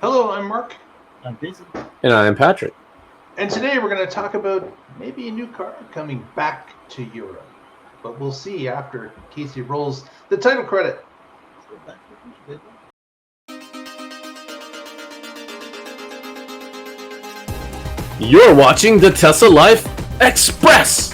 Hello, I'm Mark. I'm busy. And I'm Patrick. And today we're going to talk about maybe a new car coming back to Europe. But we'll see after Casey rolls the title credit. You're watching the Tesla Life Express!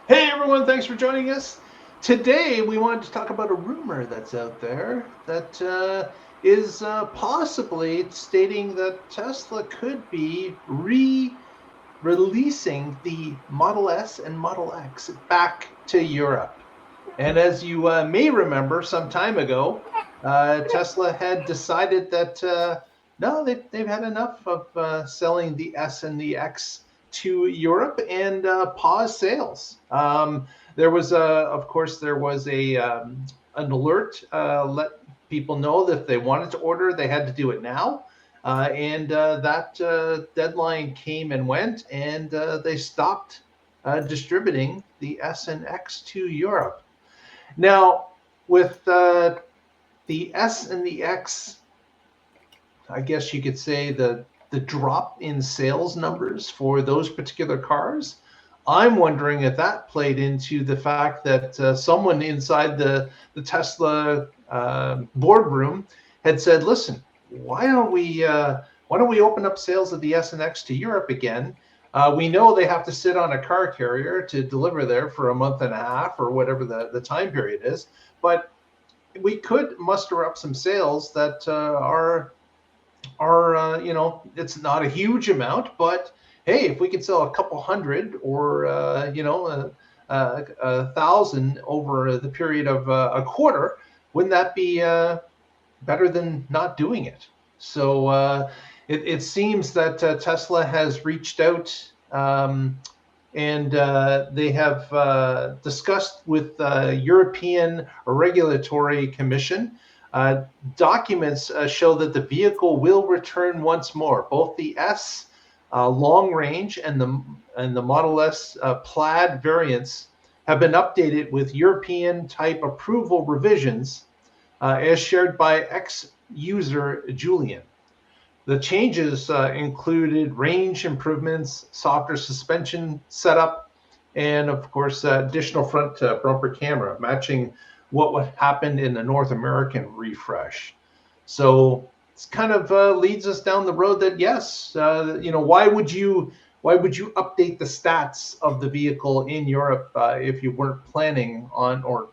Hey everyone, thanks for joining us. Today we wanted to talk about a rumor that's out there that is possibly stating that Tesla could be releasing the Model S and Model X back to Europe. And as you may remember, some time ago, Tesla had decided that no, they've had enough of selling the S and the X to Europe and pause sales. There was, of course, there was an alert let people know that if they wanted to order, they had to do it now. And that deadline came and went, and they stopped distributing the S and X to Europe. Now, with the S and the X, I guess you could say the drop in sales numbers for those particular cars, I'm wondering if that played into the fact that someone inside the Tesla boardroom had said, "Listen, why don't we open up sales of the S and X to Europe again? We know they have to sit on a car carrier to deliver there for a month and a half or whatever the time period is, but we could muster up some sales that are it's not a huge amount, but hey, if we can sell a couple hundred or a 1,000 over the period of a quarter, wouldn't that be better than not doing it?" So it seems that Tesla has reached out and they have discussed with the European Regulatory Commission. Documents show that the vehicle will return once more. Both the S long range and the Model S plaid variants have been updated with European type approval revisions, as shared by ex-user Julian. The changes included range improvements, softer suspension setup, and of course additional front bumper camera, matching what would happen in the North American refresh. So it's kind of leads us down the road that yes, why would you update the stats of the vehicle in Europe if you weren't planning on or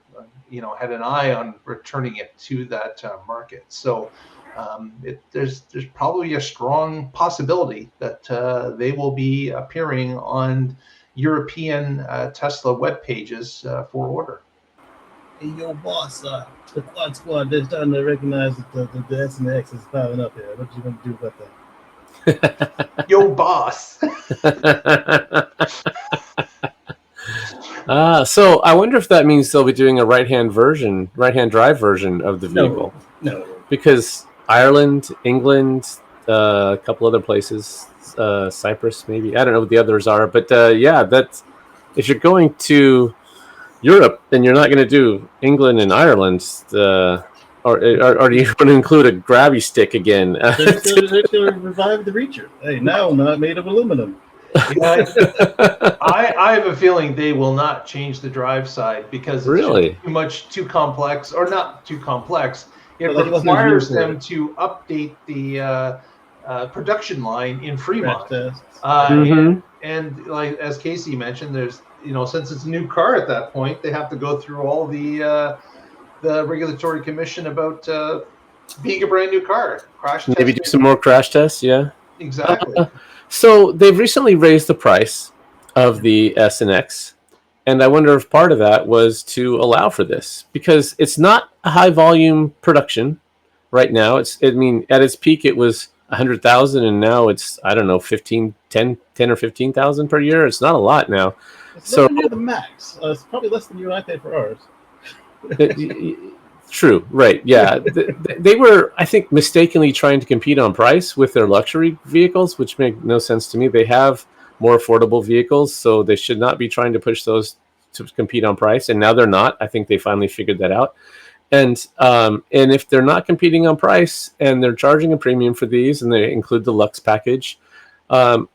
had an eye on returning it to that market? So there's probably a strong possibility that they will be appearing on European Tesla web pages for order. Hey, yo, boss, the Quad Squad, they're starting to recognize that the S and the X is piling up here. What you going to do about that? Yo, boss. So I wonder if that means they'll be doing a right-hand drive version of the vehicle. No. Because Ireland, England, a couple other places, Cyprus maybe. I don't know what the others are. But that's if you're going to Europe, then you're not going to do England and Ireland, or do you want to include a gravity stick again? They're going to revive the Reacher. Hey, now not made of aluminum. I have a feeling they will not change the drive side because it's too complex, or not too complex. It requires them to update the production line in Fremont. And like as Casey mentioned, there's since it's a new car at that point, they have to go through all the regulatory commission about being a brand new car. Maybe do some more crash tests. Yeah, exactly. So they've recently raised the price of the S and X, and I wonder if part of that was to allow for this because it's not a high volume production right now. At its peak it was 100,000, and now it's 10 or 15,000 per year. It's not a lot now. It's nowhere near the max. It's probably less than you and I paid for ours. True, right? Yeah, they were, I think, mistakenly trying to compete on price with their luxury vehicles, which make no sense to me. They have more affordable vehicles, so they should not be trying to push those to compete on price. And now they're not. I think they finally figured that out. And if they're not competing on price and they're charging a premium for these and they include the Lux package, I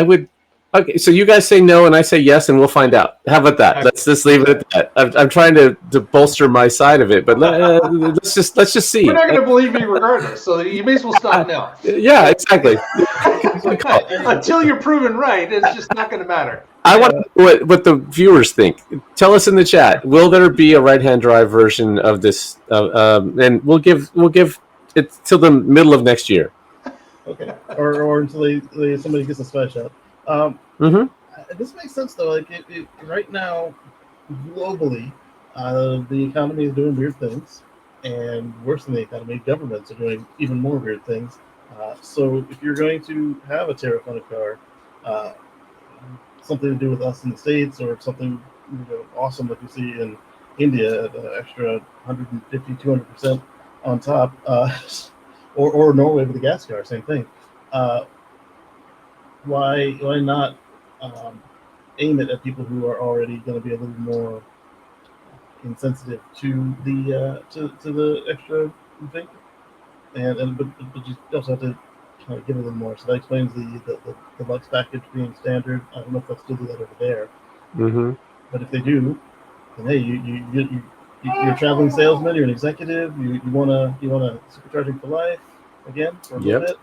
would. Okay, so you guys say no and I say yes, and we'll find out. How about that? Let's just leave it at that. I'm trying to bolster my side of it, but let's just see. We're not going to believe you regardless, so you may as well stop now. Yeah, exactly. Until you're proven right, it's just not going to matter. I want to know what the viewers think. Tell us in the chat. Will there be a right-hand drive version of this? And we'll give it till the middle of next year. Okay, or until somebody gets a splash out. This makes sense though. Like right now, globally, the economy is doing weird things, and worse than the economy, governments are doing even more weird things. So if you're going to have a tariff on a car, something to do with us in the States, or something awesome that you see in India, extra 150, 200% on top, or Norway with the gas car, same thing. Why not aim it at people who are already going to be a little more insensitive to the extra thing, but you also have to kind of give it a little more. So that explains the Lux package being standard. I don't know if they'll still do that over there. But if they do, then hey, you're a traveling salesman, you're an executive, you want a supercharging for life again for a little bit.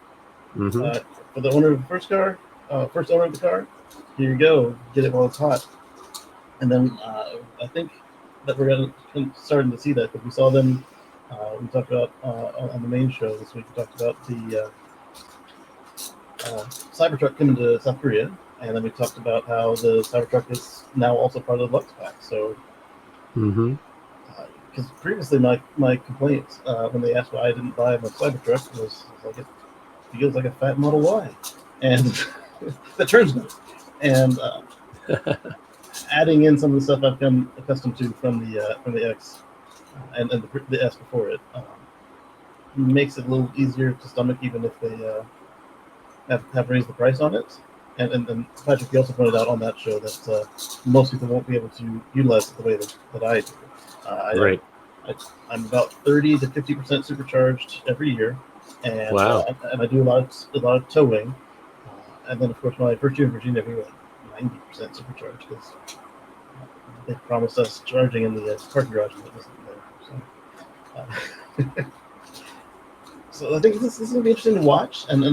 For the owner of the first owner of the car, here you go, get it while it's hot. And then I think that we're starting to see that, because we saw them. We talked about on the main show this week. We talked about the Cybertruck coming to South Korea, and then we talked about how the Cybertruck is now also part of the Lux pack. So, because previously my complaint when they asked why I didn't buy my Cybertruck was like, it feels like a fat Model Y, and that turns out. And adding in some of the stuff I've come accustomed to from the X and the S before it makes it a little easier to stomach, even if they have raised the price on it. And Patrick, you also pointed out on that show that most people won't be able to utilize it the way that I do. Right. I'm about 30 to 50% supercharged every year, and wow. And I do a lot of towing, and then of course my first year in Virginia we were like 90% supercharged, because they promised us charging in the parking garage that wasn't there. So I think this is going to be interesting to watch, and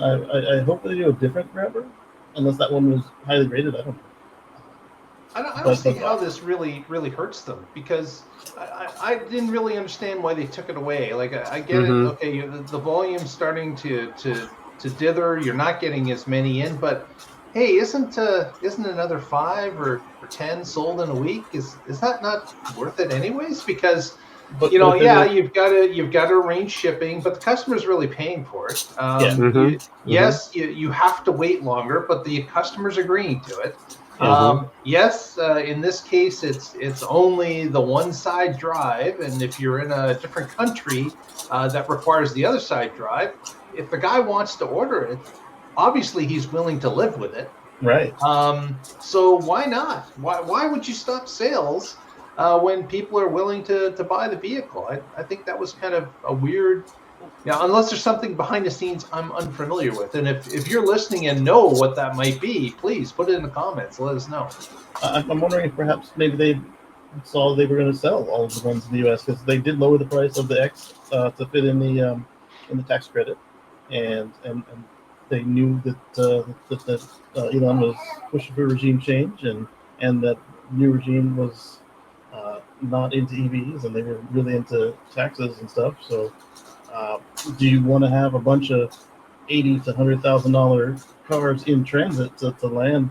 I hope they do a different grabber, unless that one was highly rated. I don't know. I don't see how this really hurts them, because I didn't really understand why they took it away. Like I get it, okay, the volume's starting to dither. You're not getting as many in, but hey, isn't another 5 or 10 sold in a week? Is that not worth it anyways? Because you've got to arrange shipping, but the customer's really paying for it. Yes, you have to wait longer, but the customer's agreeing to it. Yes, in this case, it's only the one side drive, and if you're in a different country that requires the other side drive, if the guy wants to order it, obviously he's willing to live with it. Right. So why not? Why would you stop sales when people are willing to buy the vehicle? I think that was kind of a weird. Now, unless there's something behind the scenes I'm unfamiliar with, and if you're listening and know what that might be, please put it in the comments. Let us know. I'm wondering if perhaps maybe they saw they were going to sell all of the ones in the U.S., because they did lower the price of the X to fit in the tax credit, and they knew that Elon was pushing for regime change, and that new regime was not into EVs, and they were really into taxes and stuff. So. Do you want to have a bunch of $80,000 to $100,000 cars in transit to land,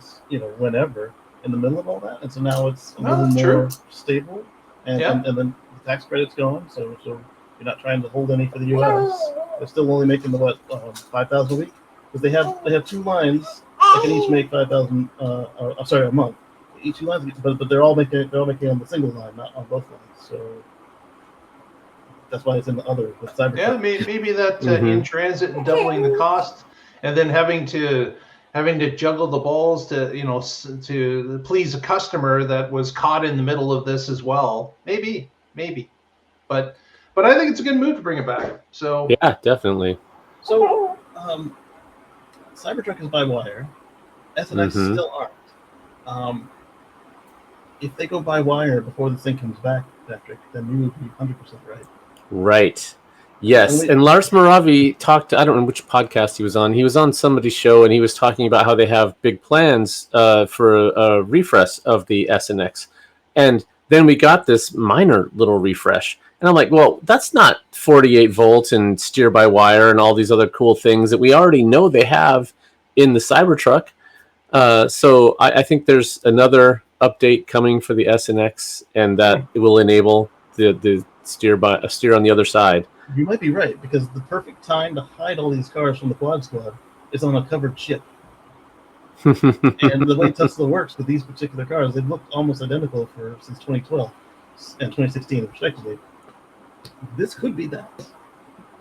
whenever, in the middle of all that? And so now it's a little more stable, and then the tax credit's gone, so you're not trying to hold any for the U.S. They're still only making the 5,000 a week, because they have 2 lines that can each make 5,000. A month. Each 2 lines, but they're all making on the single line, not on both lines. So. That's why it's in the other with Cybertruck. Yeah, maybe that in transit and doubling the cost, and then having to juggle the balls to please a customer that was caught in the middle of this as well. Maybe. But I think it's a good move to bring it back. So Yeah, definitely. So, Cybertruck is by wire. SNX still aren't. If they go by wire before the thing comes back, Patrick, then you would be 100% right. Right. Yes. And Lars Moravi talked, I don't know which podcast he was on. He was on somebody's show and he was talking about how they have big plans for a refresh of the SNX. And then we got this minor little refresh. And I'm like, well, that's not 48 volt and steer by wire and all these other cool things that we already know they have in the Cybertruck. So I think there's another update coming for the SNX, and that it will enable the steer on the other side. You might be right, because the perfect time to hide all these cars from the Quad Squad is on a covered ship. And the way Tesla works with these particular cars, they've looked almost identical since 2012 and 2016, respectively. This could be that.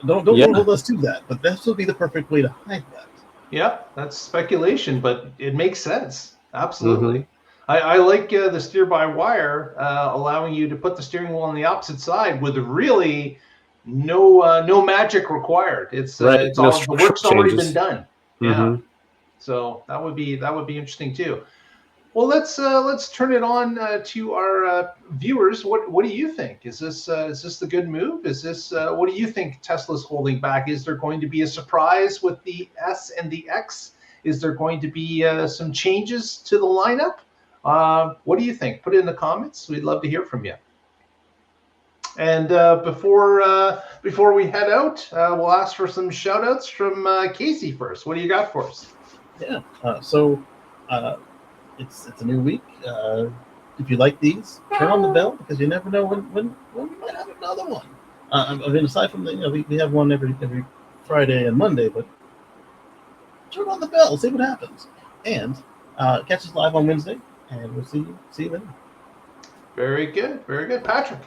Don't hold us to that, but this would be the perfect way to hide that. Yeah, that's speculation, but it makes sense. Absolutely. I like the steer by wire, allowing you to put the steering wheel on the opposite side with really no magic required. It's all the work's already been done. Yeah. So that would be interesting too. Well, let's turn it on to our viewers. What do you think? Is this the good move? Is this what do you think Tesla's holding back? Is there going to be a surprise with the S and the X? Is there going to be some changes to the lineup? What do you think? Put it in the comments. We'd love to hear from you. And before we head out, we'll ask for some shout outs from Casey first. What do you got for us? Yeah. It's a new week. If you like these, turn on the bell, because you never know when we might have another one. I mean, aside from we have one every Friday and Monday, but turn on the bell, see what happens, and catch us live on Wednesday, and we'll see you then. Very good, Patrick.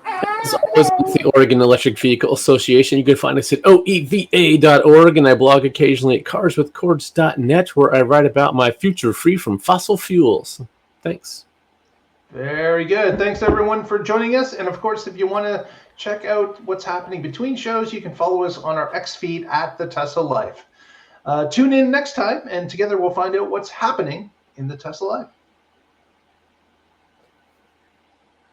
As always, with the Oregon Electric Vehicle Association, you can find us at oeva.org, and I blog occasionally at carswithcords.net, where I write about my future free from fossil fuels. Thanks. Very good. Thanks, everyone, for joining us. And, of course, if you want to check out what's happening between shows, you can follow us on our X feed at The Tesla Life. Tune in next time, and together we'll find out what's happening in the Tesla Life.